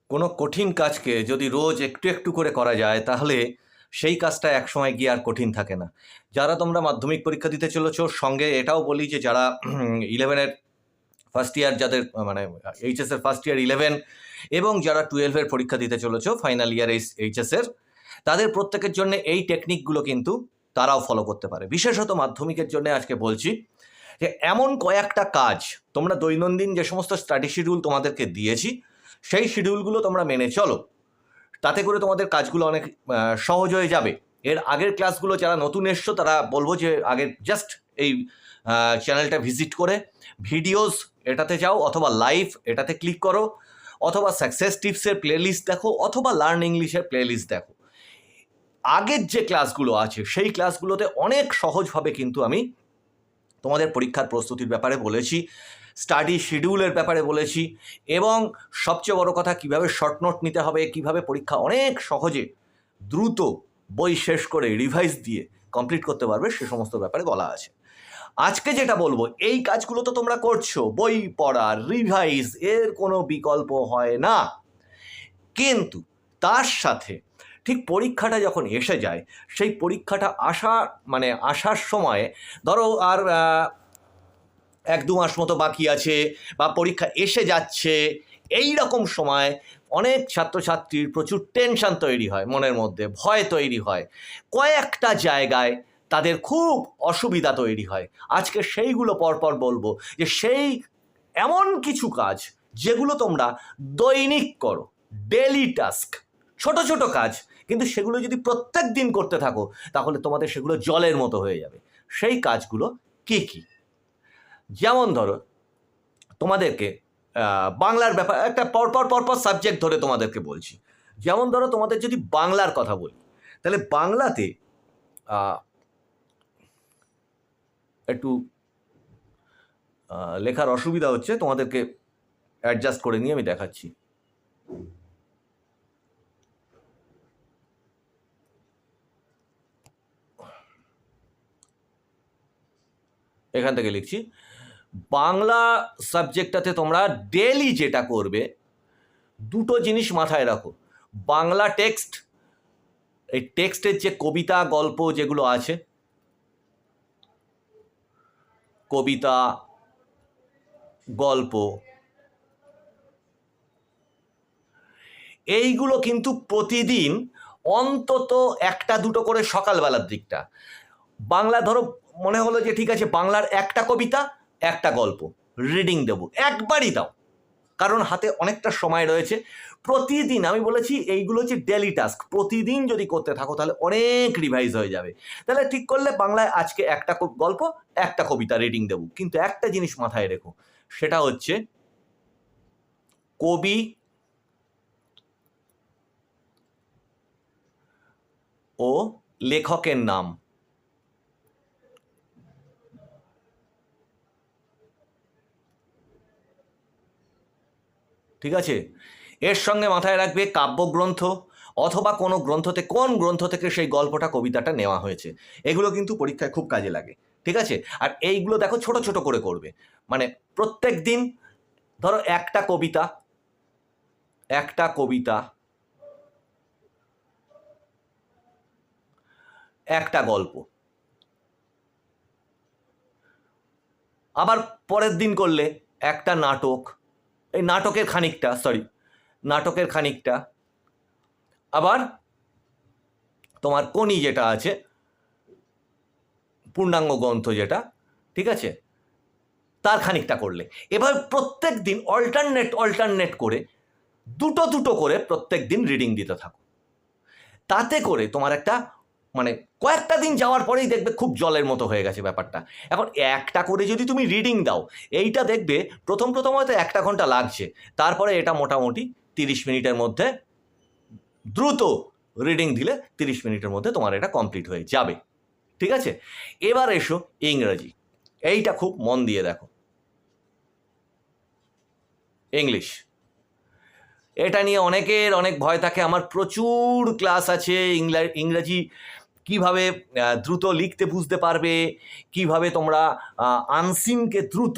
কোনো কঠিন কাজকে যদি রোজ একটু একটু করে করা যায় তাহলে সেই কাজটা একসময় গিয়ে আর কঠিন থাকে না। যারা তোমরা মাধ্যমিক পরীক্ষা দিতে চলেছ, সঙ্গে এটাও বলি যে যারা 11-এর ফার্স্ট ইয়ার, যাদের মানে এইচএসের ফার্স্ট ইয়ার 11 এবং যারা 12-এর পরীক্ষা দিতে চলেছ ফাইনাল ইয়ার এইচএসের, তাদের প্রত্যেকের জন্য এই টেকনিকগুলো কিন্তু তারাও ফলো করতে পারে। বিশেষত মাধ্যমিকের জন্য আজকে বলছি যে এমন কয়েকটা কাজ তোমরা দৈনন্দিন যে সমস্ত স্টাডি শিডিউল তোমাদেরকে দিয়েছি সেই শিডিউলগুলো তোমরা মেনে চলো, তাতে করে তোমাদের কাজগুলো অনেক সহজ হয়ে যাবে। এর আগের ক্লাসগুলো যারা নতুন এসছো তারা বলবো যে আগে জাস্ট এই চ্যানেলটা ভিজিট করে ভিডিওস এটাতে যাও, অথবা লাইভ এটাতে ক্লিক করো, অথবা সাকসেস টিপসের প্লেলিস্ট দেখো, অথবা লার্ন ইংলিশের প্লেলিস্ট দেখো। আগের যে ক্লাসগুলো আছে সেই ক্লাসগুলোতে অনেক সহজভাবে কিন্তু আমি তোমাদের পরীক্ষার প্রস্তুতির ব্যাপারে বলেছি, স্টাডি শিডিউলের ব্যাপারে বলেছি, এবং সবচেয়ে বড় কথা কিভাবে শর্ট নোট নিতে হবে, কিভাবে পরীক্ষা অনেক সহজে দ্রুত বই শেষ করে রিভাইজ দিয়ে কমপ্লিট করতে পারবে সে সমস্ত ব্যাপারে বলা আছে। আজকে যেটা বলবো, এই কাজগুলো তো তোমরা করছো, বই পড়া, রিভাইজ, এর কোনো বিকল্প হয় না। কিন্তু তার সাথে ঠিক পরীক্ষাটা যখন এসে যায়, সেই পরীক্ষাটা আসার সময় ধরো আর 1-2 মাস মতো বাকি আছে, বা পরীক্ষা এসে যাচ্ছে, এই রকম সময় অনেক ছাত্রছাত্রীর প্রচুর টেনশন তৈরি হয়, মনের মধ্যে ভয় তৈরি হয়, কয়েকটা জায়গায় তাদের খুব অসুবিধা তৈরি হয়। আজকে সেইগুলো পরপর বলবো, যে সেই এমন কিছু কাজ যেগুলো তোমরা দৈনিক করো, ডেলি টাস্ক, ছোট ছোট কাজ, কিন্তু সেগুলো যদি প্রত্যেক দিন করতে থাকো তাহলে তোমাদের সেগুলো জলের মতো হয়ে যাবে। সেই কাজগুলো কি কি? যেমন ধরো তোমাদেরকে বাংলার ব্যাপার একটা পরপর সাবজেক্ট ধরে তোমাদেরকে বলছি। যেমন ধরো তোমাদের যদি বাংলার কথা বলি, তাহলে বাংলাতে একটু লেখার অসুবিধা হচ্ছে, তোমাদেরকে অ্যাডজাস্ট করে নিয়ে আমি দেখাচ্ছি। এখান থেকে লিখছি, বাংলা সাবজেক্টটাতে তোমরা ডেলি যেটা করবে, দুটো জিনিস মাথায় রাখো। বাংলা টেক্সট, এই টেক্সটের যে কবিতা গল্প যেগুলো আছে, কবিতা গল্প, এইগুলো কিন্তু প্রতিদিন অন্তত 1-2 করে সকালবেলার দিকটা বাংলা, ধরো মনে হলো যে ঠিক আছে বাংলার একটা কবিতা একটা গল্প রিডিং দেবো, একবারই দাও, কারণ হাতে অনেকটা সময় রয়েছে। প্রতিদিন আমি বলেছি এইগুলো হচ্ছে ডেলি টাস্ক, প্রতিদিন যদি করতে থাকো তাহলে অনেক রিভাইজ হয়ে যাবে। তাহলে ঠিক করলে বাংলায় আজকে একটা গল্প একটা কবিতা রিডিং দেবো, কিন্তু একটা জিনিস মাথায় রেখো, সেটা হচ্ছে কবি ও লেখকের নাম। ঠিক আছে, এর সঙ্গে মাথায় রাখবে কাব্যগ্রন্থ, অথবা কোনো গ্রন্থতে কোন গ্রন্থ থেকে সেই গল্পটা কবিতাটা নেওয়া হয়েছে। এগুলো কিন্তু পরীক্ষায় খুব কাজে লাগে। ঠিক আছে, আর এইগুলো দেখো ছোট ছোট করে করবে, মানে প্রত্যেক দিন ধরো একটা কবিতা একটা গল্প, আবার পরের দিন করলে একটা নাটক, এই নাটকের খানিকটা, আবার তোমার কোনি যেটা আছে পূর্ণাঙ্গ গ্রন্থ যেটা, ঠিক আছে, তার খানিকটা করলে। এবার প্রত্যেক দিন অল্টারনেট করে দুটো করে প্রত্যেক দিন রিডিং দিতে থাকো। তাতে করে তোমার একটা মানে কয়েকটা দিন যাওয়ার পরেই দেখবে খুব জলের মতো হয়ে গেছে ব্যাপারটা। এখন একটা করে যদি তুমি রিডিং দাও, এইটা দেখবে প্রথম হয়তো 1 ঘন্টা লাগছে, তারপরে এটা মোটামুটি 30 মিনিটের মধ্যে, দ্রুত রিডিং দিলে 30 মিনিটের মধ্যে তোমার এটা কমপ্লিট হয়ে যাবে। ঠিক আছে, এবার এসো ইংরেজি। এইটা খুব মন দিয়ে দেখো, ইংলিশ, এটা নিয়ে অনেকের অনেক ভয় থাকে। আমার প্রচুর ক্লাস আছে ইংরাজি কিভাবে দ্রুত লিখতে বুঝতে পারবে, কিভাবে তোমরা আনসিনকে দ্রুত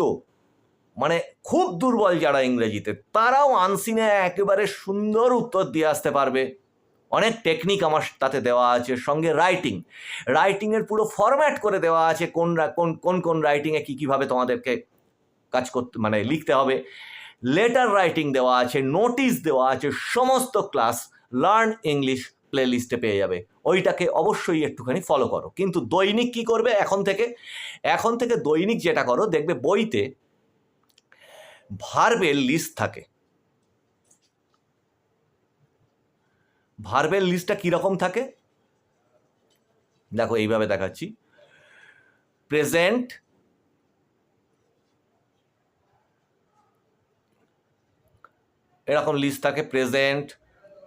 মানে খুব দুর্বল যারা ইংরেজিতে, তারাও আনসিনে একেবারে সুন্দর উত্তর দিয়ে আসতে পারবে। অনেক টেকনিক আমার তাতে দেওয়া আছে, সঙ্গে রাইটিংয়ের পুরো ফরম্যাট করে দেওয়া আছে, কোন রাইটিংয়ে কীভাবে তোমাদেরকে কাজ করতে মানে লিখতে হবে। লেটার রাইটিং দেওয়া আছে, নোটিশ দেওয়া আছে, সমস্ত ক্লাস লার্ন ইংলিশ প্লেলিস্টে পেয়ে যাবে। ওইটাকে অবশ্যই একটুখানি ফলো করো। কিন্তু দৈনিক কি করবে এখন থেকে দৈনিক যেটা করো, দেখবে বইতে ভার্বের লিস্ট থাকে। ভার্বের লিস্টটা কীরকম থাকে দেখো, এইভাবে দেখাচ্ছি। প্রেজেন্ট, এরকম লিস্ট থাকে, প্রেজেন্ট,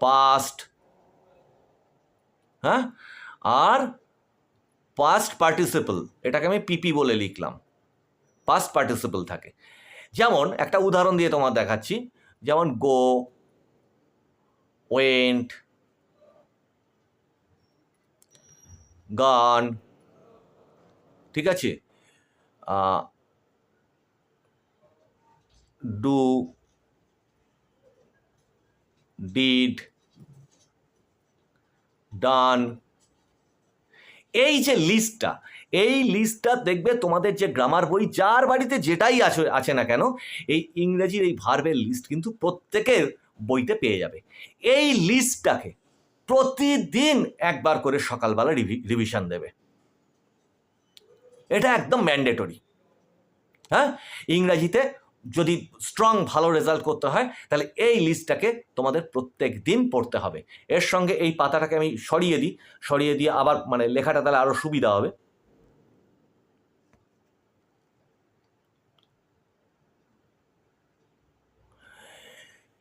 পাস্ট, হ্যাঁ, আর পাস্ট পার্টিসিপল, এটাকে আমি পিপি বলে লিখলাম, পাস্ট পার্টিসিপল থাকে। যেমন একটা উদাহরণ দিয়ে তোমার দেখাচ্ছি, যেমন গো, ওয়েন্ট, গান, ঠিক আছে, ডু, ডিড, ডান। এই যে লিস্টটা দেখবে তোমাদের যে গ্রামার বই, যার বাড়িতে যেটাই আছে না কেন, এই ইংরেজির এই ভার্বের লিস্ট কিন্তু প্রত্যেকের বইতে পেয়ে যাবে। এই লিস্টটাকে প্রতিদিন একবার করে সকালবেলা রিভিশন দেবে, এটা একদম ম্যান্ডেটরি। হ্যাঁ, ইংরাজিতে যদি স্ট্রং ভালো রেজাল্ট করতে হয়, তাহলে এই লিস্টটাকে তোমাদের প্রত্যেক দিন পড়তে হবে। এর সঙ্গে এই পাতাটাকে আমি সরিয়ে দিয়ে আবার মানে লেখাটা তাহলে আরো সুবিধা হবে।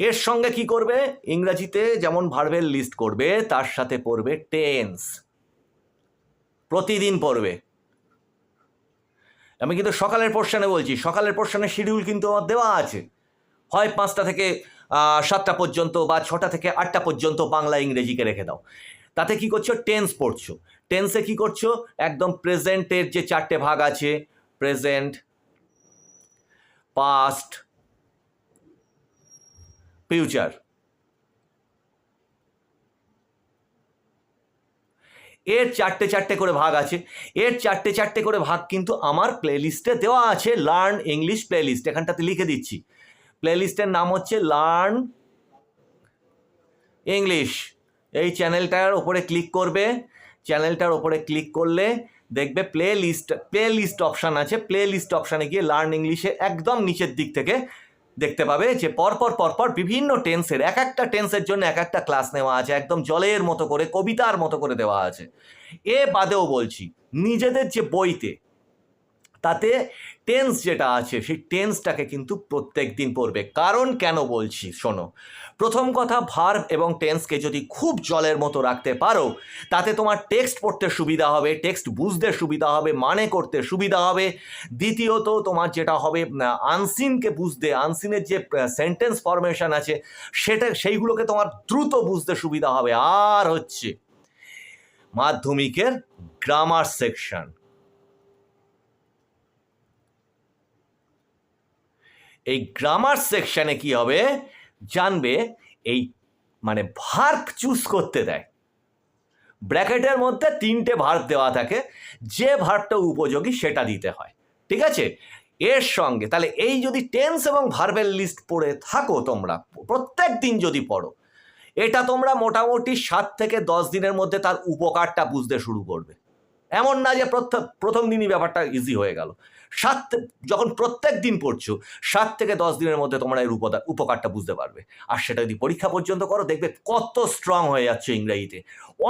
এর সঙ্গে কি করবে, ইংরাজিতে যেমন ভার্বের লিস্ট করবে, তার সাথে পড়বে টেন্স, প্রতিদিন পড়বে। আমি কিন্তু সকালের পোর্শনে বলছি, সকালের পোর্শনের শিডিউল কিন্তু আমার দেওয়া আছে, হয় 5টা থেকে 7টা পর্যন্ত বা 6টা থেকে 8টা পর্যন্ত বাংলা ইংরেজিকে রেখে দাও। তাতে কি করছো, টেন্স পড়ছো। টেন্সে কি করছো, একদম প্রেজেন্টের যে 4টে ভাগ আছে, প্রেজেন্ট, পাস্ট, ফিউচার, এর 4টে করে ভাগ আছে। এর 4টে করে ভাগ কিন্তু আমার প্লেলিস্টে দেওয়া আছে, লার্ন ইংলিশ প্লেলিস্ট। এখানটাতে লিখে দিচ্ছি, প্লেলিস্টের নাম হচ্ছে লার্ন ইংলিশ। এই চ্যানেলটার ওপরে ক্লিক করবে, চ্যানেলটার ওপরে ক্লিক করলে দেখবে প্লেলিস্ট অপশান আছে। প্লেলিস্ট অপশানে গিয়ে লার্ন ইংলিশে একদম নিচের দিক থেকে দেখতে পাবে যে পরপর বিভিন্ন টেন্সের, এক একটা টেন্সের জন্য এক একটা ক্লাস নেওয়া আছে, একদম জলের মতো করে, কবিতার মতো করে দেওয়া আছে। এ বাদেও বলছি, নিজেদের যে বইতে, তাতে টেন্স যেটা আছে, সেই টেন্সটাকে কিন্তু প্রত্যেক দিন পড়বে। কারণ কেন বলছি শোনো, প্রথম কথা, ভার্ব এবং টেন্সকে যদি খুব জলের মতো রাখতে পারো, তাতে তোমার টেক্সট পড়তে সুবিধা হবে, টেক্সট বুঝতে সুবিধা হবে, মানে করতে সুবিধা হবে। দ্বিতীয়ত তোমার যেটা হবে, আনসিনকে বুঝতে, আনসিনের যে সেন্টেন্স ফরমেশন আছে সেইগুলোকে তোমার দ্রুত বুঝতে সুবিধা হবে। আর হচ্ছে মাধ্যমিকের গ্রামার সেকশন, এই গ্রামার সেকশনে কি হবে জানবে, এই মানে ভার্ব চুজ করতে দেয়। ব্র্যাকেটের মধ্যে 3টে ভার্ব দেওয়া থাকে, যে ভার্বটা উপযোগী সেটা দিতে হয়, ঠিক আছে। এর সঙ্গে তাহলে এই যদি টেন্স এবং ভার্বের লিস্ট পড়ে থাকো তোমরা, প্রত্যেক দিন যদি পড়ো, এটা তোমরা মোটামুটি 7 থেকে 10 দিনের মধ্যে তার উপকারটা বুঝতে শুরু করবে। এমন না যে প্রথম দিনই ব্যাপারটা ইজি হয়ে গেল। যখন প্রত্যেক দিন পড়ছো, 7 থেকে 10 দিনের মধ্যে তোমরা এর উপকারটা বুঝতে পারবে। আর সেটা যদি পরীক্ষা পর্যন্ত করো, দেখবে কত স্ট্রং হয়ে যাচ্ছে ইংরেজিতে,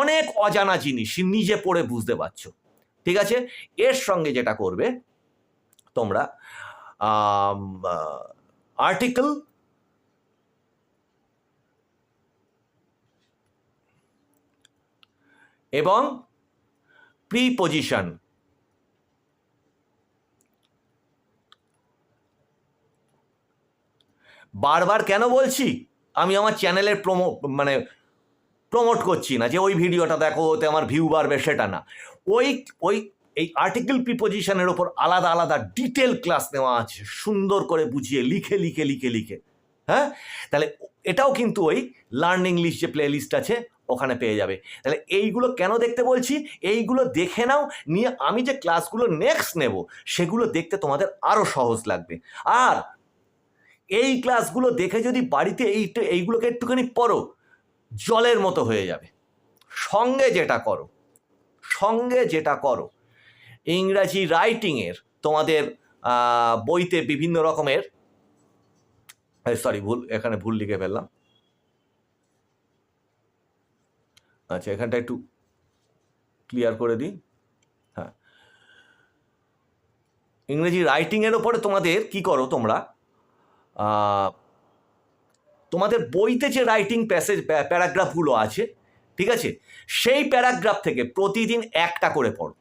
অনেক অজানা জিনিস নিজে পড়ে বুঝতে পারছো, ঠিক আছে। এর সঙ্গে যেটা করবে তোমরা, আর্টিকেল এবং প্রিপজিশন, বারবার কেন বলছি, আমি আমার চ্যানেলের প্রমোট করছি না যে ওই ভিডিওটা দেখো, ওতে আমার ভিউ বাড়বে, সেটা না। ওই এই আর্টিকেল প্রিপোজিশনের ওপর আলাদা আলাদা ডিটেল ক্লাস নেওয়া আছে, সুন্দর করে বুঝিয়ে লিখে লিখে লিখে লিখে। হ্যাঁ, তাহলে এটাও কিন্তু ওই লার্ন ইংলিশ যে প্লে লিস্ট আছে ওখানে পেয়ে যাবে। তাহলে এইগুলো কেন দেখতে বলছি, এইগুলো দেখে নাও, নিয়ে আমি যে ক্লাসগুলো নেক্সট নেব সেগুলো দেখতে তোমাদের আরও সহজ লাগবে। আর এই ক্লাসগুলো দেখে যদি বাড়িতে এইগুলোকে একটুখানি পড়ো, জলের মতো হয়ে যাবে। সঙ্গে যেটা করো ইংরাজি রাইটিংয়ের তোমাদের বইতে বিভিন্ন রকমের, সরি এখানে ভুল লিখে ফেললাম, আচ্ছা এখানটা একটু ক্লিয়ার করে দিই। হ্যাঁ, ইংরেজি রাইটিংয়ের ওপরে তোমাদের কি করো, তোমরা তোমাদের বইতে যে রাইটিং প্যারাগ্রাফগুলো আছে, ঠিক আছে, সেই প্যারাগ্রাফ থেকে প্রতিদিন একটা করে পড়ো,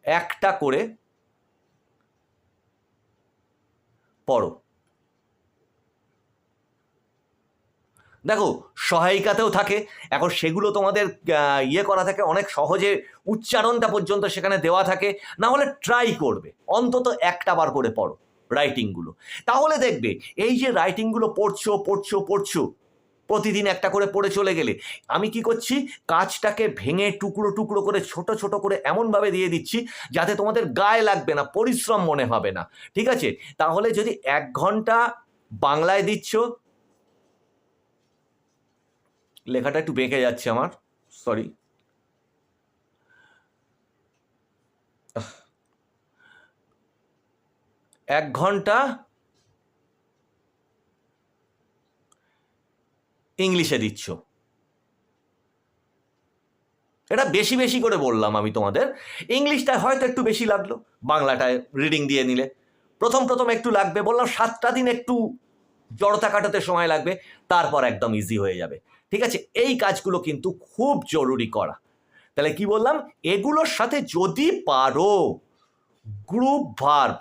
একটা করে পড়ো। দেখো সহায়িকাতেও থাকে, এখন সেগুলো তোমাদের করা থাকে, অনেক সহজে উচ্চারণটা পর্যন্ত সেখানে দেওয়া থাকে। না হলে ট্রাই করবে অন্তত একটা বার করে পড়ো রাইটিংগুলো, তাহলে দেখবে এই যে রাইটিংগুলো পড়ছো প্রতিদিন একটা করে পড়ে চলে গেলে, আমি কি করছি, কাজটাকে ভেঙে টুকরো টুকরো করে ছোট ছোট করে এমনভাবে দিয়ে দিচ্ছি যাতে তোমাদের গায়ে লাগবে না, পরিশ্রম মনে হবে না। ঠিক আছে, তাহলে যদি 1 ঘন্টা বাংলায় দিচ্ছ, লেখাটা একটু বেঁকে যাচ্ছে আমার, সরি, 1 ঘন্টা ইংলিশে দিচ্ছ, এটা বেশি বেশি করে বললাম আমি তোমাদের। ইংলিশটা হয়তো একটু বেশি লাগলো, বাংলাটায় রিডিং দিয়ে নিলে প্রথম একটু লাগবে, বললাম 7টা দিন একটু জড়তা কাটাতে সময় লাগবে, তারপর একদম ইজি হয়ে যাবে। ঠিক আছে, এই কাজগুলো কিন্তু খুব জরুরি করা। তাহলে কি বললাম, এগুলোর সাথে যদি পারো গ্রুপ ভার্ব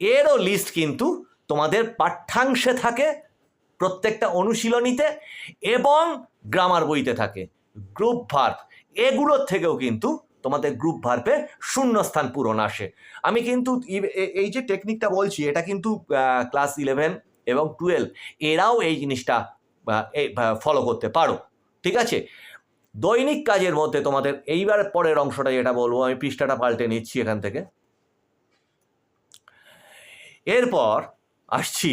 এরও লিস্ট কিন্তু তোমাদের পাঠ্যাংশে থাকে, প্রত্যেকটা অনুশীলনীতে এবং গ্রামার বইতে থাকে। গ্রুপ ভার্ব এগুলোর থেকেও কিন্তু তোমাদের গ্রুপ ভার্বে শূন্যস্থান পূরণ আসে। আমি কিন্তু এই যে টেকনিকটা বলছি, এটা কিন্তু ক্লাস 11 এবং 12 এরাও এই জিনিসটা ফলো করতে পারো। ঠিক আছে, দৈনিক কাজের মধ্যে তোমাদের এইবার পরের অংশটা যেটা বলবো, আমি পৃষ্ঠাটা পাল্টে নিচ্ছি এখান থেকে। এরপর আসছি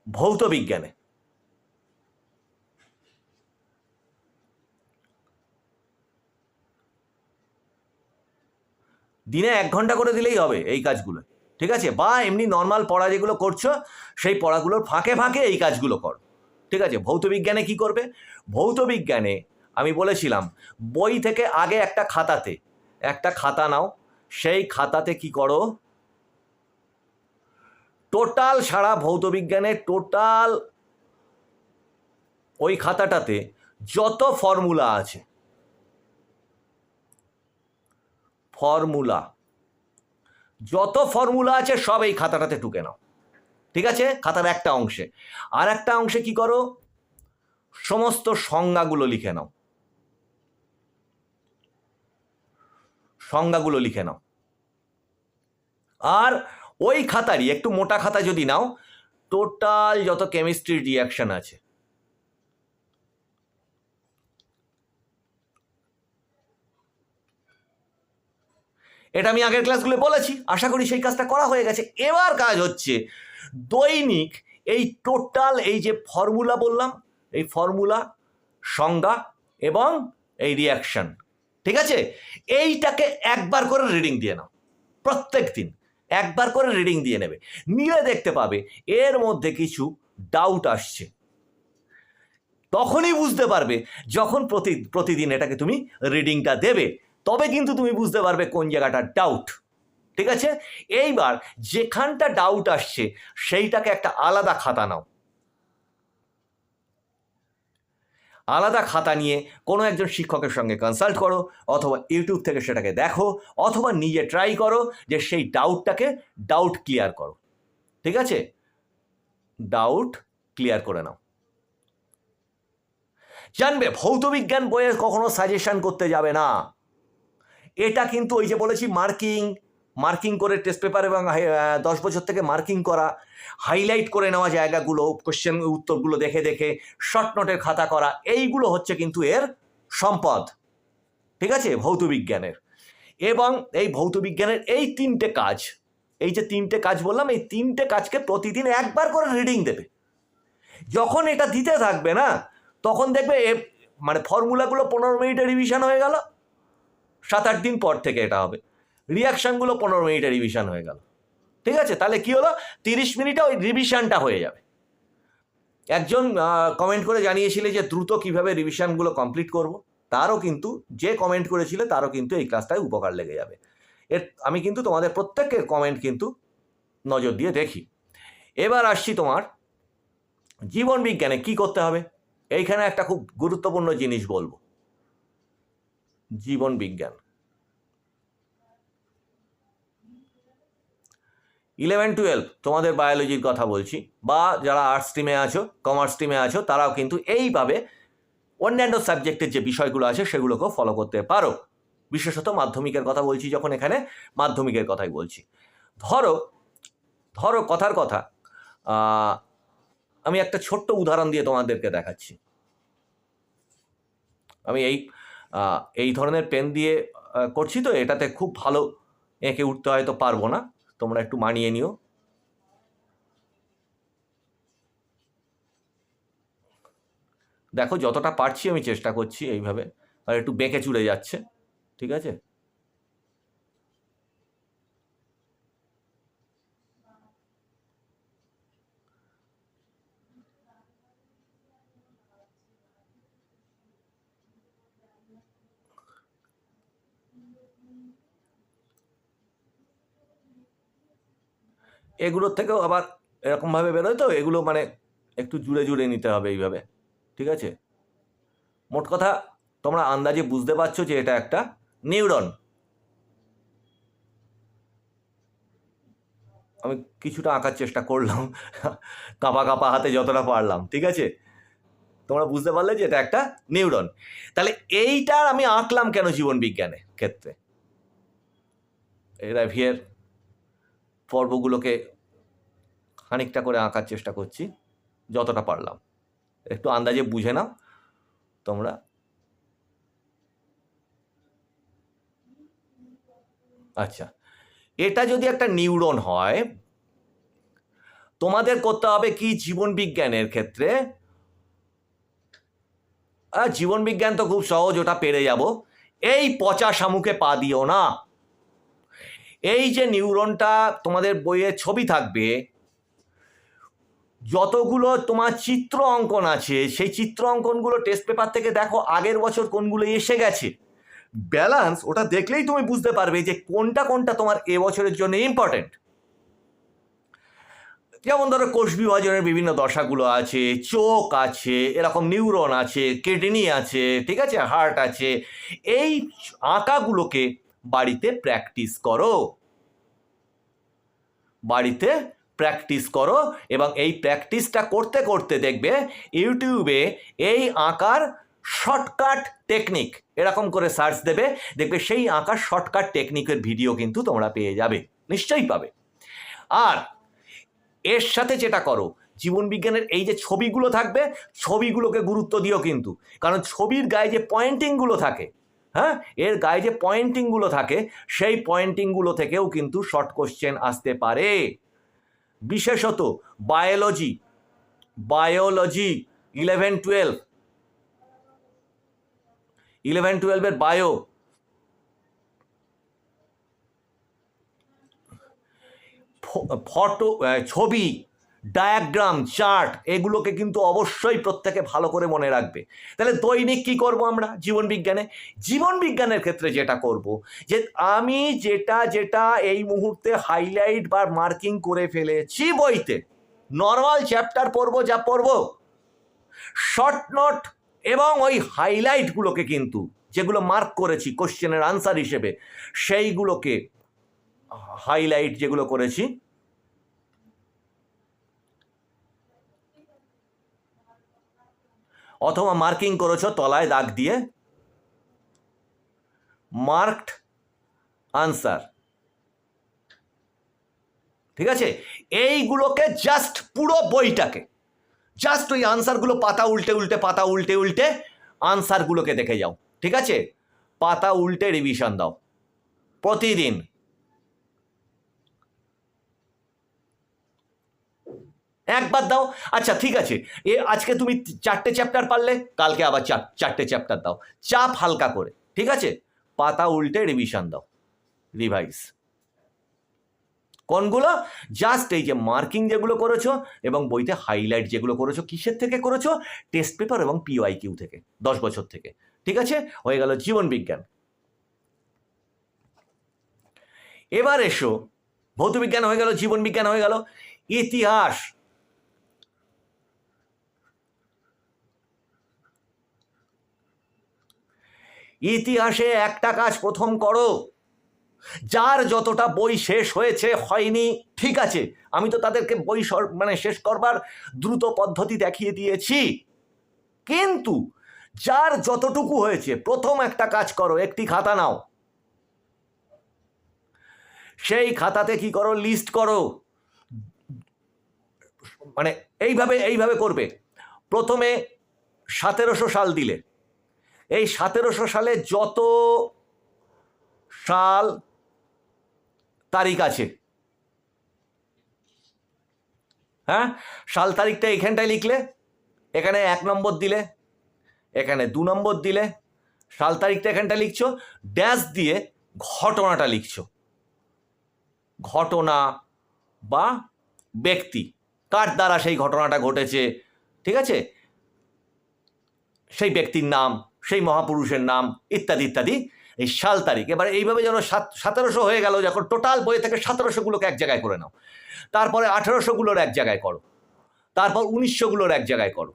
ভৌত বিজ্ঞানে। দিনে 1 ঘন্টা করে দিলেই হবে এই কাজগুলো। ঠিক আছে, বা এমনি নর্মাল পড়া যেগুলো করছো সেই পড়াগুলোর ফাঁকে ফাঁকে এই কাজগুলো করো। ঠিক আছে, ভৌত বিজ্ঞানে কি করবে, ভৌত বিজ্ঞানে আমি বলেছিলাম বই থেকে আগে একটা খাতা নাও, সেই খাতাতে কি করো, টোটাল সারা ভৌত বিজ্ঞানের টোটাল ওই খাতাটাতে যত ফর্মুলা আছে, সব এই খাতাটাতে টুকে নাও। ঠিক আছে, খাতার একটা অংশে। আর একটা অংশে কি করো, সমস্ত সংজ্ঞাগুলো লিখে নাও। আর ওই খাতারই একটু মোটা খাতা যদি নাও, টোটাল যত কেমিস্ট্রির রিয়াকশন আছে, এটা আমি আগের ক্লাসগুলো বলেছি, আশা করি সেই কাজটা করা হয়ে গেছে। এবার কাজ হচ্ছে দৈনিক এই টোটাল এই যে ফর্মুলা বললাম, এই ফর্মুলা, সংজ্ঞা এবং এই রিয়াকশন, ঠিক আছে, এইটাকে একবার করে রিডিং দিয়ে নাও। প্রত্যেক দিন একবার করে রিডিং দিয়ে নেবে, নিলে দেখতে পাবে এর মধ্যে কিছু ডাউট আসছে। তখনই বুঝতে পারবে যখন প্রতিদিন এটাকে তুমি রিডিংটা দেবে, তবে কিন্তু তুমি বুঝতে পারবে কোন জায়গাটা ডাউট। ঠিক আছে, এইবার যেখানটা ডাউট আসছে সেইটাকে একটা আলাদা খাতা নাও, আলাদা খাতা নিয়ে কোনো একজন শিক্ষকের সঙ্গে কনসাল্ট করো, অথবা ইউটিউব থেকে সেটাকে দেখো, অথবা নিজে ট্রাই করো যে সেই ডাউট ক্লিয়ার করো। ঠিক আছে, ডাউট ক্লিয়ার করে নাও। জানবে ভৌতবিজ্ঞান বইয়ে কখনো সাজেশন করতে যাবে না। এটা কিন্তু ওই যে বলেছি মার্কিং করে টেস্ট পেপার এবং 10 বছর থেকে মার্কিং করা, হাইলাইট করে নেওয়া জায়গাগুলো, কোশ্চেন উত্তরগুলো দেখে দেখে শর্ট নোটের খাতা করা, এইগুলো হচ্ছে কিন্তু এর সম্পদ, ঠিক আছে, ভৌতবিজ্ঞানের। এবং এই ভৌতবিজ্ঞানের এই 3টে কাজ, এই যে 3টে কাজ বললাম, এই 3টে কাজকে প্রতিদিন একবার করে রিডিং দেবে। যখন এটা দিতে থাকবে না, তখন দেখবে মানে ফর্মুলাগুলো 15 মিনিটে রিভিশন হয়ে গেল, 7-8 দিন পর থেকে এটা হবে। রিয়াকশানগুলো 15 মিনিটে রিভিশন হয়ে গেল, ঠিক আছে। তাহলে কি হলো, 30 মিনিটে ওই রিভিশনটা হয়ে যাবে। একজন কমেন্ট করে জানিয়েছিলে যে দ্রুত কিভাবে রিভিশনগুলো কমপ্লিট করব, তারও কিন্তু, যে কমেন্ট করেছিল তারও কিন্তু এই ক্লাসটায় উপকার লেগে যাবে। আমি কিন্তু তোমাদের প্রত্যেকের কমেন্ট কিন্তু নজর দিয়ে দেখি। এবার আসছি তোমার জীবন বিজ্ঞানে কি করতে হবে। এইখানে একটা খুব গুরুত্বপূর্ণ জিনিস বলবো। জীবন বিজ্ঞান 11-12 তোমাদের বায়োলজির কথা বলছি, বা যারা আর্টস স্ট্রিমে আছো, কমার্স স্ট্রিমে আছো, তারাও কিন্তু এইভাবে অন্যান্য সাবজেক্টের যে বিষয়গুলো আছে সেগুলোকেও ফলো করতে পারো। বিশেষত মাধ্যমিকের কথা বলছি যখন, এখানে মাধ্যমিকের কথাই বলছি। ধরো কথার কথা, আমি একটা ছোট্ট উদাহরণ দিয়ে তোমাদেরকে দেখাচ্ছি। আমি এই ধরনের পেন দিয়ে করছি, তো এটাতে খুব ভালো এঁকে উঠতে হয়তো পারবো না, তোমরা একটু মানিয়ে নিও। দেখো যতটা পারছি আমি চেষ্টা করছি এইভাবে, আর একটু বেঁকে চুড়ে যাচ্ছে, ঠিক আছে। এগুলোর থেকেও আবার এরকমভাবে বেরোয়, তো এগুলো মানে একটু জুড়ে জুড়ে নিতে হবে এইভাবে, ঠিক আছে। মোট কথা তোমরা আন্দাজে বুঝতে পারছো যে এটা একটা নিউরন। আমি কিছুটা আঁকার চেষ্টা করলাম, কাঁপা কাঁপা হাতে যতটা পারলাম, ঠিক আছে। তোমরা বুঝতে পারলে যে এটা একটা নিউরন। তাহলে এইটার আমি আঁকলাম কেন জীবন বিজ্ঞানের ক্ষেত্রে, র্যাভিয়ের পর্বগুলোকে খানিকটা করে আঁকার চেষ্টা করছি যতটা পারলাম, একটু আন্দাজে বুঝে নাও তোমরা। আচ্ছা, এটা যদি একটা নিউরন হয়, তোমাদের করতে হবে কি জীবন বিজ্ঞানের ক্ষেত্রে, জীবন বিজ্ঞান তো খুব সহজ, ওটা পেরে যাব। এই পচা শামুকে পা দিও না। এই যে নিউরনটা তোমাদের বইয়ে ছবি থাকবে, যতগুলো তোমার চিত্র অঙ্কন আছে, সেই চিত্র অঙ্কনগুলো টেস্ট পেপার থেকে দেখো আগের বছর কোনগুলো এসে গেছে, ব্যালেন্স ওটা দেখলেই তুমি বুঝতে পারবে যে কোনটা কোনটা তোমার এবছরের জন্য ইম্পর্টেন্ট। যেমন ধরো কোষ বিভাজনের বিভিন্ন দশাগুলো আছে, চোখ আছে, এরকম নিউরন আছে, কিডনি আছে, ঠিক আছে, হার্ট আছে। এই আঁকাগুলোকে বাড়িতে প্র্যাকটিস করো, বাড়িতে প্র্যাকটিস করো। এবং এই প্র্যাকটিসটা করতে করতে দেখবে ইউটিউবে এই আঁকার শর্টকাট টেকনিক, এরকম করে সার্চ দেবে, দেখবে সেই আঁকার শর্টকাট টেকনিকের ভিডিও কিন্তু তোমরা পেয়ে যাবে, নিশ্চয়ই পাবে। আর এর সাথে যেটা করো, জীবন বিজ্ঞানের এই যে ছবিগুলো থাকবে, ছবিগুলোকে গুরুত্ব দিও কিন্তু, কারণ ছবির গায়ে যে পয়েন্টিংগুলো থাকে, হ্যাঁ, এর গায়ে যে পয়েন্টিংগুলো থাকে, সেই পয়েন্টিংগুলো থেকেও কিন্তু শর্ট কোশ্চেন আসতে পারে। বিশেষত বায়োলজি 11-12 বায়ো, ফটো, ছবি, ডায়াগ্রাম, চার্ট, এগুলোকে কিন্তু অবশ্যই প্রত্যেকে ভালো করে মনে রাখবে। তাহলে দৈনিক কি করব আমরা জীবন বিজ্ঞানের ক্ষেত্রে যেটা করব, যে আমি যেটা এই মুহূর্তে হাইলাইট বা মার্কিং করে ফেলেছি বইতে, নর্মাল চ্যাপ্টার পড়বো যা পড়বো, শর্ট নোট এবং ওই হাইলাইটগুলোকে কিন্তু, যেগুলো মার্ক করেছি কোশ্চেনের আনসার হিসেবে, সেইগুলোকে হাইলাইট যেগুলো করেছি অথবা মার্কিং করেছো তলায় দাগ দিয়ে মার্কড আনসার, ঠিক আছে? এইগুলোকে জাস্ট পুরো বইটাকে জাস্ট ওই আনসারগুলো পাতা উল্টে উল্টে পাতা উল্টে উল্টে আনসারগুলোকে দেখে যাও, ঠিক আছে? পাতা উল্টে রিভিশন দাও প্রতিদিন। একবার দাও, আচ্ছা ঠিক আছে, আজকে তুমি 4টে চ্যাপ্টার পারলে, কালকে আবার 4টে চ্যাপ্টার দাও, চাপ হালকা করে, ঠিক আছে? পাতা উল্টে রিভিশন দাও, রিভাইজ। কোনগুলো? জাস্ট এই যে মার্কিং যেগুলো করেছো এবং বইতে হাইলাইট যেগুলো করেছো, কিসের থেকে করেছো? টেস্ট পেপার এবং PYQ থেকে, 10 বছর থেকে, ঠিক আছে? হয়ে গেল জীবন বিজ্ঞান। এবার এসো, ভৌত বিজ্ঞান হয়ে গেল, জীবন বিজ্ঞান হয়ে গেল, ইতিহাস। ইতিহাসে একটা কাজ প্রথম করো, যার যতটা বই শেষ হয়েছে হয়নি, ঠিক আছে, আমি তো তাদেরকে বই শেষ করবার দ্রুত পদ্ধতি দেখিয়ে দিয়েছি, কিন্তু যার যতটুকু হয়েছে প্রথম একটা কাজ করো, একটি খাতা নাও, সেই খাতাতে কি করো? লিস্ট করো। মানে এইভাবে করবে। প্রথমে 1700 সাল দিলে, এই 1700 সালে যত সাল তারিখ আছে, হ্যাঁ, সাল তারিখটা এখানটায় লিখলে, এখানে 1 নম্বর দিলে, এখানে 2 নম্বর দিলে, সাল তারিখটা এখানটা লিখছো, ড্যাশ দিয়ে ঘটনাটা লিখছো, ঘটনা বা ব্যক্তি, কার দ্বারা সেই ঘটনাটা ঘটেছে, ঠিক আছে, সেই ব্যক্তির নাম, সেই মহাপুরুষের নাম, ইত্যাদি ইত্যাদি, এই সাল তারিখ। এবার এইভাবে যেন 1700 হয়ে গেল, যখন টোটাল বই থেকে 1700গুলোকে এক জায়গায় করে নাও, তারপরে 1800গুলোর এক জায়গায় করো, তারপর 1900গুলোর এক জায়গায় করো,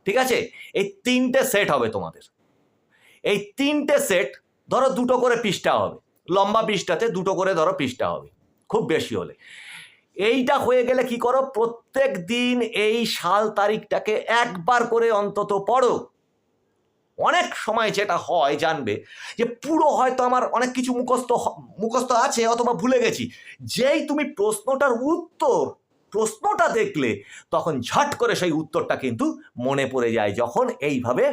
ঠিক আছে? এই 3টে সেট হবে তোমাদের। এই 3টে সেট ধরো 2টো করে পৃষ্ঠা হবে, লম্বা পৃষ্ঠাতে 2টো করে ধরো পৃষ্ঠা হবে, খুব বেশি হলে। এইটা হয়ে গেলে কি করো? প্রত্যেক দিন এই সাল তারিখটাকে একবার করে অন্তত পড়ো। অনেক সময় যেটা হয় জানবে যে পুরো হয়তো আমার অনেক কিছু মুখস্থ আছে অথবা ভুলে গেছি, যেই তুমি প্রশ্নটা দেখলে তখন ঝট করে সেই উত্তরটা কিন্তু মনে পড়ে যায়, যখন এইভাবে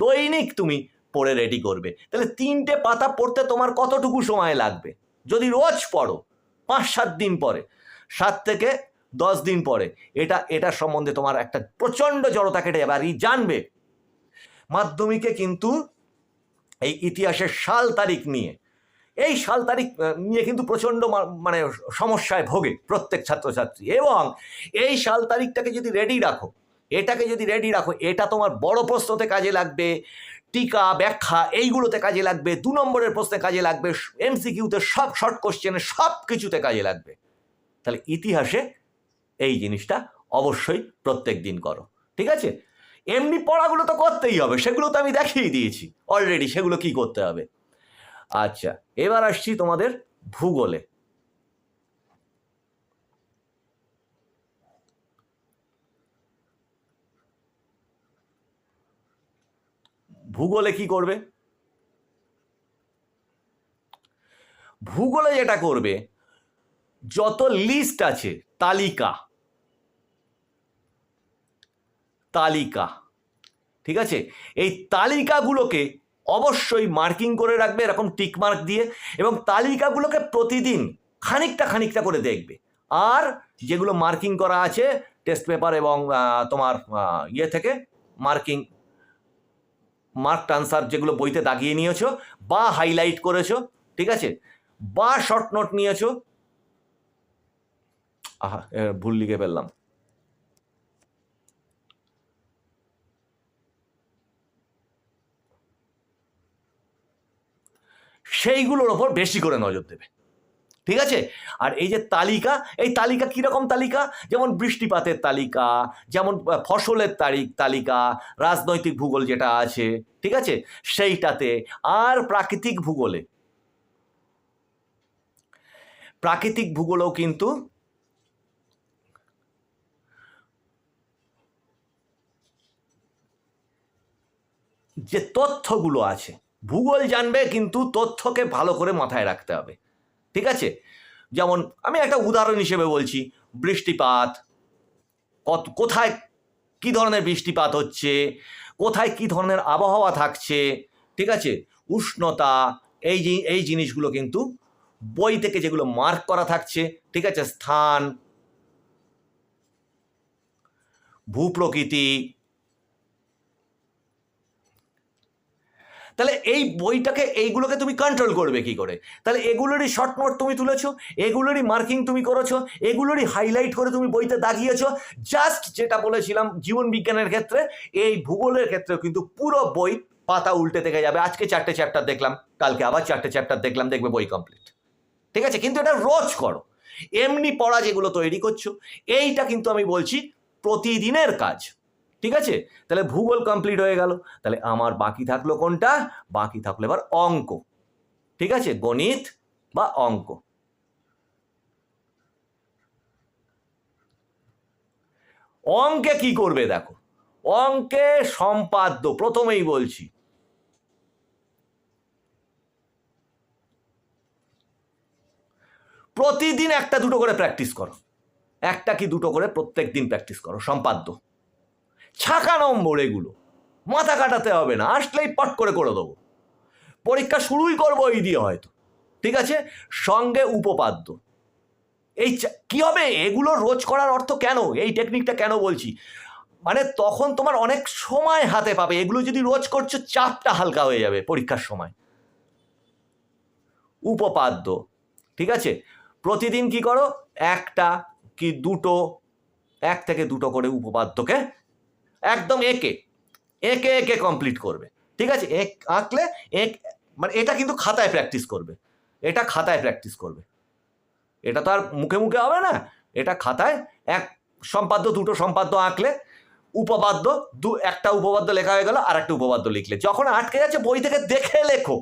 দৈনিক তুমি পড়ে রেডি করবে। তাহলে 3টে পাতা পড়তে তোমার কতটুকু সময় লাগবে? যদি রোজ পড়ো, 5-7 দিন পরে, 7 থেকে 10 দিন পরে, এটার সম্বন্ধে তোমার একটা প্রচণ্ড জড়তা কেটে যাবে। আর জানবে মাধ্যমিকে কিন্তু এই ইতিহাসের সাল তারিখ নিয়ে কিন্তু প্রচণ্ড সমস্যায় ভোগে প্রত্যেক ছাত্রছাত্রী। এবং এই সাল তারিখটাকে যদি রেডি রাখো, এটা তোমার বড় প্রশ্নতে কাজে লাগবে, টিকা ব্যাখ্যা এইগুলোতে কাজে লাগবে, 2 নম্বরের প্রশ্নে কাজে লাগবে, MCQতে, সব শর্ট কোশ্চেনে, সব কিছুতে কাজে লাগবে। তাহলে ইতিহাসে এই জিনিসটা অবশ্যই প্রত্যেক দিন করো, ঠিক আছে? এমনি পড়াগুলো তো করতেই হবে, সেগুলো তো আমি দেখিয়ে দিয়েছি অলরেডি, সেগুলো কি করতে হবে। আচ্ছা, এবার আসছি তোমাদের ভূগোলে। ভূগোলে কি করবে? ভূগোলে যেটা করবে, যত লিস্ট আছে, তালিকা, ঠিক আছে, এই তালিকাগুলোকে অবশ্যই মার্কিং করে রাখবে এরকম টিক মার্ক দিয়ে, এবং তালিকাগুলোকে প্রতিদিন খানিকটা করে দেখবে। আর যেগুলো মার্কিং করা আছে টেস্ট পেপার এবং তোমার থেকে মার্কড আনসার, যেগুলো বইতে দাগিয়ে নিয়েছো বা হাইলাইট করেছো, ঠিক আছে, বা শর্ট নোট নিয়েছো, ভুল লিখে ফেললাম, সেইগুলোর ওপর বেশি করে নজর দেবে, ঠিক আছে? আর এই যে তালিকা, এই তালিকা কীরকম তালিকা? যেমন বৃষ্টিপাতের তালিকা, যেমন ফসলের তালিকা, রাজনৈতিক ভূগোল যেটা আছে, ঠিক আছে, সেইটাতে। আর প্রাকৃতিক ভূগোলেও কিন্তু যে তথ্যগুলো আছে, ভূগোল জানবে কিন্তু তথ্যকে ভালো করে মাথায় রাখতে হবে, ঠিক আছে? যেমন আমি একটা উদাহরণ হিসেবে বলছি, বৃষ্টিপাত, কোথায় কি ধরনের বৃষ্টিপাত হচ্ছে, কোথায় কি ধরনের আবহাওয়া থাকছে, ঠিক আছে, উষ্ণতা, এই জিনিসগুলো কিন্তু বই থেকে যেগুলো মার্ক করা থাকছে, ঠিক আছে, স্থান, ভূপ্রকৃতি, তাহলে এই বইটাকে এইগুলোকে তুমি কন্ট্রোল করবে কি করে? তাহলে এগুলোরই শর্ট নোট তুমি তুলেছো, এগুলোরই মার্কিং তুমি করেছো, এগুলোরই হাইলাইট করে তুমি বইতে দাগিয়েছো। জাস্ট যেটা বলেছিলাম জীবন বিজ্ঞানের ক্ষেত্রে, এই ভূগোলের ক্ষেত্রেও কিন্তু পুরো বই পাতা উল্টে থেকে যাবে। আজকে 4টে চ্যাপ্টার দেখলাম, কালকে আবার 4টে চ্যাপ্টার দেখলাম, দেখবে বই কমপ্লিট, ঠিক আছে? কিন্তু এটা রোজ করো। এমনি পড়া যেগুলো তৈরি করছো, এইটা কিন্তু আমি বলছি প্রতিদিনের কাজ, ঠিক আছে? তাহলে ভূগোল কমপ্লিট হয়ে গেল। তাহলে আমার বাকি থাকলো কোনটা? বাকি থাকলো এবার অঙ্ক, ঠিক আছে, গণিত বা অঙ্ক। অঙ্কে কি করবে দেখো, অঙ্কে সম্পাদ্য প্রথমেই বলছি, প্রতিদিন একটা দুটো করে প্র্যাকটিস করো, একটা কি দুটো করে প্রত্যেক দিন প্র্যাকটিস করো সম্পাদ্য। ছাকা নম্বর, এগুলো মাথা কাটাতে হবে না, আসলেই পট করে করে দেবো। পরীক্ষা শুরুই করবো এই দিয়ে হয়তো, ঠিক আছে? সঙ্গে উপপাদ্য। এই কি হবে, এগুলো রোজ করার অর্থ কেন, এই টেকনিকটা কেন বলছি, মানে তখন তোমার অনেক সময় হাতে পাবে। এগুলো যদি রোজ করছো, চাপটা হালকা হয়ে যাবে পরীক্ষার সময়। উপপাদ্য, ঠিক আছে, প্রতিদিন কি করো, একটা কি দুটো, 1 থেকে 2টো করে উপপাদ্যকে একদম একে একে একে কমপ্লিট করবে, ঠিক আছে? এক আঁকলে এক, মানে এটা কিন্তু খাতায় প্র্যাকটিস করবে, এটা খাতায় প্র্যাকটিস করবে, এটা তো আর মুখে মুখে হবে না। এটা খাতায় এক সম্পাদ্য, দুটো সম্পাদ্য আঁকলে, উপপাদ্য একটা উপপাদ্য লেখা হয়ে গেল, আর একটা উপপাদ্য লিখলে। যখন আটকে যাচ্ছে, বই থেকে দেখে লেখো,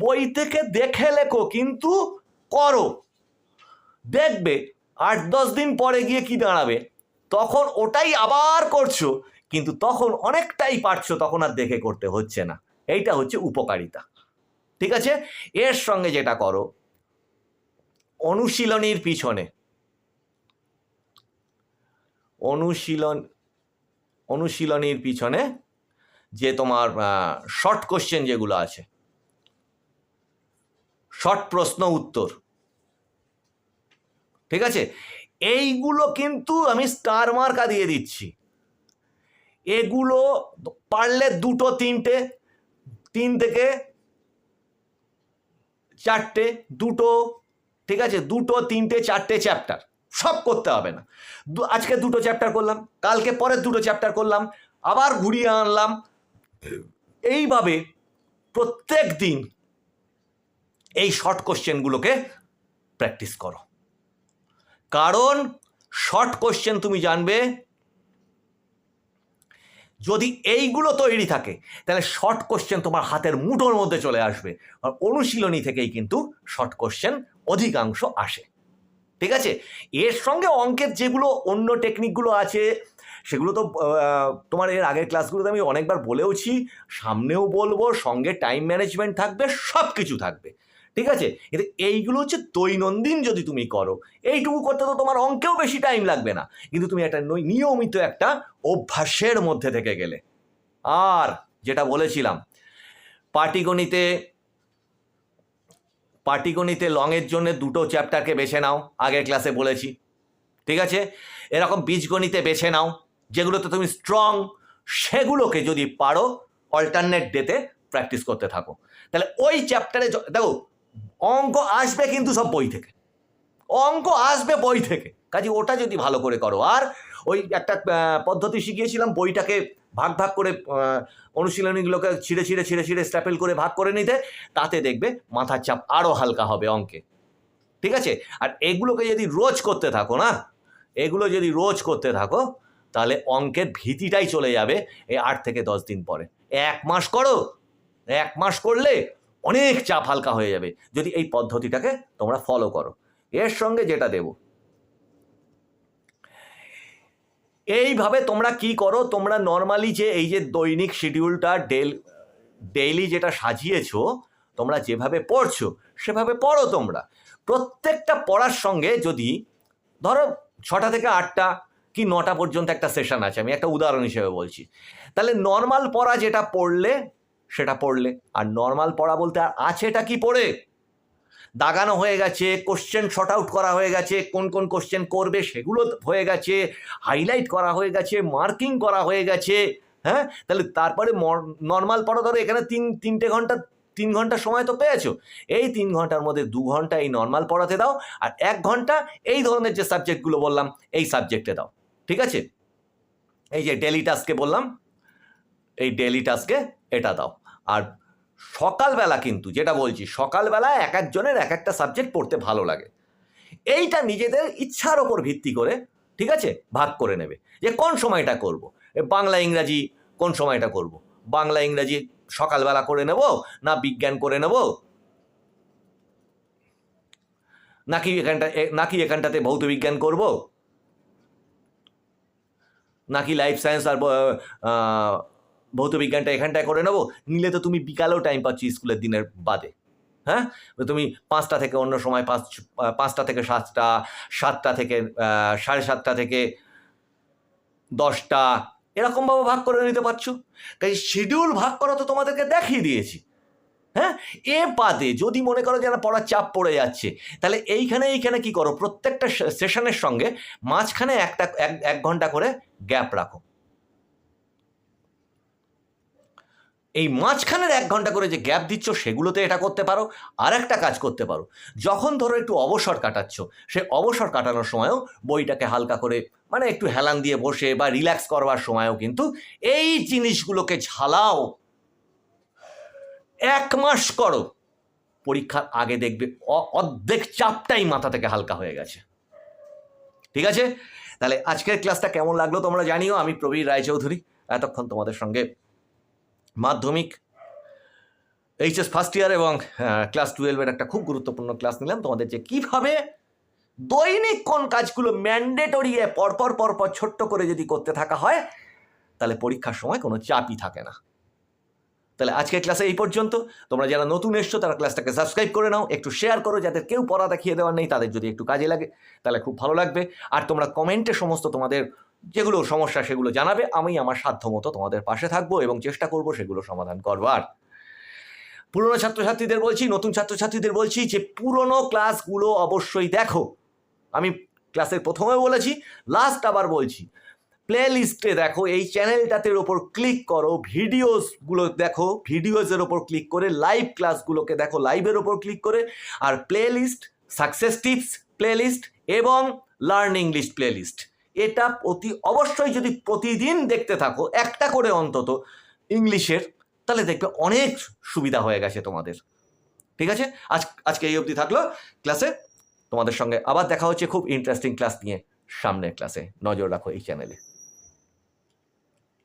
বই থেকে দেখে লেখো, কিন্তু করো। দেখবে 8-10 দিন পরে গিয়ে কি দাঁড়াবে, তখন ওটাই আবার করছো, কিন্তু তখন অনেকটাই পারছো, তখন আর দেখে করতে হচ্ছে না। এইটা হচ্ছে উপকারিতা, ঠিক আছে? এর সঙ্গে যেটা করো, অনুশীলনীর পিছনে অনুশীলনীর পিছনে যে তোমার শর্ট কোশ্চেন যেগুলো আছে, শর্ট প্রশ্ন উত্তর, ঠিক আছে, এইগুলো কিন্তু আমি স্টার মার্কা দিয়ে দিচ্ছি। এগুলো পারলে 2-3টে, 3 থেকে 4টে, 2টো, ঠিক আছে, 2-3টে 4টে চ্যাপ্টার, সব করতে হবে না। আজকে 2টো চ্যাপ্টার করলাম, কালকে পরের 2টো চ্যাপ্টার করলাম, আবার ঘুরিয়ে আনলাম, এইভাবে প্রত্যেক দিন এই শর্ট কোশ্চেনগুলোকে প্র্যাকটিস করো। কারণ শর্ট কোশ্চেন তুমি জানবে, যদি এইগুলো তৈরি থাকে, তাহলে শর্ট কোশ্চেন তোমার হাতের মুঠোর মধ্যে চলে আসবে। আর অনুশীলনী থেকেই কিন্তু শর্ট কোশ্চেন অধিকাংশ আসে, ঠিক আছে? এর সঙ্গে অঙ্কের যেগুলো অন্য টেকনিকগুলো আছে, সেগুলো তো তোমার এর আগের ক্লাসগুলোতে আমি অনেকবার বলেওছি, সামনেও বলবো, সঙ্গে টাইম ম্যানেজমেন্ট থাকবে, সব কিছু থাকবে, ঠিক আছে? কিন্তু এইগুলো হচ্ছে দৈনন্দিন যদি তুমি করো, এইটুকু করতে তো তোমার অঙ্কেও বেশি টাইম লাগবে না, কিন্তু তুমি একটা নিয়মিত একটা অভ্যাসের মধ্যে থেকে গেলে। আর যেটা বলেছিলাম, পাটিগণিতে লংয়ের জন্য 2টো চ্যাপ্টারকে বেছে নাও, আগের ক্লাসে বলেছি, ঠিক আছে? এরকম বীজগণিতে বেছে নাও, যেগুলোতে তুমি স্ট্রং, সেগুলোকে যদি পারো অল্টারনেট ডেতে প্র্যাকটিস করতে থাকো। তাহলে ওই চ্যাপ্টারে দেখো, অঙ্ক আসবে কিন্তু সব বই থেকে, অঙ্ক আসবে বই থেকে, কাজে ওটা যদি ভালো করে করো। আর ওই একটা পদ্ধতি শিখিয়েছিলাম, বইটাকে ভাগ ভাগ করে, অনুশীলনীগুলোকে ছিঁড়ে ছিঁড়ে ছিঁড়ে ছিঁড়ে স্ট্যাপেল করে ভাগ করে নিতে, তাতে দেখবে মাথার চাপ আরও হালকা হবে অঙ্কে, ঠিক আছে? আর এগুলোকে যদি রোজ করতে থাকো না, এগুলো যদি রোজ করতে থাকো, তাহলে অঙ্কের ভীতিটাই চলে যাবে এই 8 থেকে 10 দিন পরে। 1 মাস করো, 1 মাস করলে অনেক চাপ হালকা হয়ে যাবে, যদি এই পদ্ধতিটাকে তোমরা ফলো করো। এর সঙ্গে যেটা দেব, এইভাবে তোমরা কি করো, তোমরা নর্মালি যে এই যে দৈনিক শিডিউলটা ডেইলি যেটা সাজিয়েছো, তোমরা যেভাবে পড়ছো সেভাবে পড়ো। তোমরা প্রত্যেকটা পড়ার সঙ্গে যদি ধরো 6টা থেকে 8টা কি 9টা পর্যন্ত একটা সেশন আছে, আমি একটা উদাহরণ হিসেবে বলছি, তাহলে নর্মাল পড়া যেটা পড়লে সেটা পড়লে। আর নর্মাল পড়া বলতে আর আছেটা কি পড়ে, দাগানো হয়ে গেছে, কোশ্চেন শর্ট আউট করা হয়ে গেছে, কোন কোন কোশ্চেন করবে সেগুলো হয়ে গেছে, হাইলাইট করা হয়ে গেছে, মার্কিং করা হয়ে গেছে। হ্যাঁ, তাহলে তারপরে নর্মাল পড়া ধরো এখানে 3 ঘন্টা সময় তো পেয়েছো, এই 3 ঘন্টার মধ্যে 2 ঘন্টা এই নর্মাল পড়াতে দাও, আর 1 ঘন্টা এই ধরনের যে সাবজেক্টগুলো বললাম এই সাবজেক্টে দাও। ঠিক আছে, এই যে ডেলি টাস্কে বললাম, এই ডেলি টাস্কে এটা দাও। আর সকালবেলা কিন্তু যেটা বলছি, সকালবেলা এক একজনের এক একটা সাবজেক্ট পড়তে ভালো লাগে, এইটা নিজেদের ইচ্ছার ওপর ভিত্তি করে, ঠিক আছে, ভাগ করে নেবে যে কোন সময়টা করব। বাংলা ইংরাজি কোন সময়টা করব, বাংলা ইংরাজি সকালবেলা করে নেব, না বিজ্ঞান করে নেব, নাকি এখানটাতে ভৌত বিজ্ঞান করব, নাকি লাইফ সায়েন্স আর ভৌত বিজ্ঞানটা এখানটায় করে নেবো। নিলে তো তুমি বিকালেও টাইম পাচ্ছ স্কুলের দিনের বাদে। হ্যাঁ, তুমি 5টা থেকে অন্য সময় 5টা থেকে 7টা, 7টা থেকে 7:30 থেকে 10টা, এরকমভাবে ভাগ করে নিতে পারছো। তাই শিডিউল ভাগ করা তো তোমাদেরকে দেখিয়ে দিয়েছি। হ্যাঁ, এ বাদে যদি মনে করো যে না পড়ার চাপ পড়ে যাচ্ছে, তাহলে এইখানে কি করো, প্রত্যেকটা সেশনের সঙ্গে মাঝখানে 1 ঘন্টা করে গ্যাপ রাখো। এই মাঝখানের 1 ঘন্টা করে যে গ্যাপ দিচ্ছ সেগুলোতে এটা করতে পারো। আর একটা কাজ করতে পারো, যখন ধরো একটু অবসর কাটাচ্ছ, সে অবসর কাটানোর সময়ও বইটাকে হালকা করে মানে একটু হেলান দিয়ে বসে বা রিল্যাক্স করবার সময়ও কিন্তু এই জিনিসগুলোকে ঝালাও। 1 মাস করো, পরীক্ষার আগে দেখবে অর্ধেক চাপটাই মাথা থেকে হালকা হয়ে গেছে। ঠিক আছে, তাহলে আজকের ক্লাসটা কেমন লাগলো তোমরা জানিও। আমি প্রবীর রায়চৌধুরী, এতক্ষণ তোমাদের সঙ্গে মাধ্যমিক এইচএস ফার্স্ট ইয়ার এবং ক্লাস 12-এর একটা খুব গুরুত্বপূর্ণ ক্লাস নিলাম তোমাদের, যে কিভাবে দৈনিক কোন কাজগুলো ম্যান্ডেটরি পরপর ছোট্ট করে যদি করতে থাকা হয়, তাহলে পরীক্ষার সময় কোনো চাপই থাকে না। তাহলে আজকের ক্লাসে এই পর্যন্ত। তোমরা যারা নতুন এসছো তারা ক্লাসটাকে সাবস্ক্রাইব করে নাও, একটু শেয়ার করো, যাদের কেউ পড়া দেখিয়ে দেওয়ার নেই তাদের যদি একটু কাজে লাগে তাহলে খুব ভালো লাগবে। আর তোমরা কমেন্টে সমস্ত তোমাদের যেগুলো সমস্যা সেগুলো জানাবে, আমি আমার সাধ্যমতো তোমাদের পাশে থাকবো এবং চেষ্টা করব সেগুলো সমাধান করবার। পুরনো ছাত্রছাত্রীদের বলছি, নতুন ছাত্রছাত্রীদের বলছি যে পুরনো ক্লাসগুলো অবশ্যই দেখো। আমি ক্লাসের প্রথমে বলেছি, লাস্ট আবার বলছি, প্লে লিস্টে দেখো, এই চ্যানেলটাতে ওপর ক্লিক করো, ভিডিওসগুলো দেখো, ভিডিওসের ওপর ক্লিক করে লাইভ ক্লাসগুলোকে দেখো, লাইভের ওপর ক্লিক করে, আর playlist, success tips playlist এবং লার্ন ইংলিশ প্লে লিস্ট, এটা অবশ্যই যদি প্রতিদিন দেখতে থাকো একটা করে অন্তত ইংলিশের, তাহলে দেখবে অনেক সুবিধা হয়ে গেছে তোমাদের। ঠিক আছে, আজকে এই অবধি থাকলো ক্লাসে। তোমাদের সঙ্গে আবার দেখা হচ্ছে খুব ইন্টারেস্টিং ক্লাস নিয়ে সামনের ক্লাসে। নজর রাখো এই চ্যানেলে।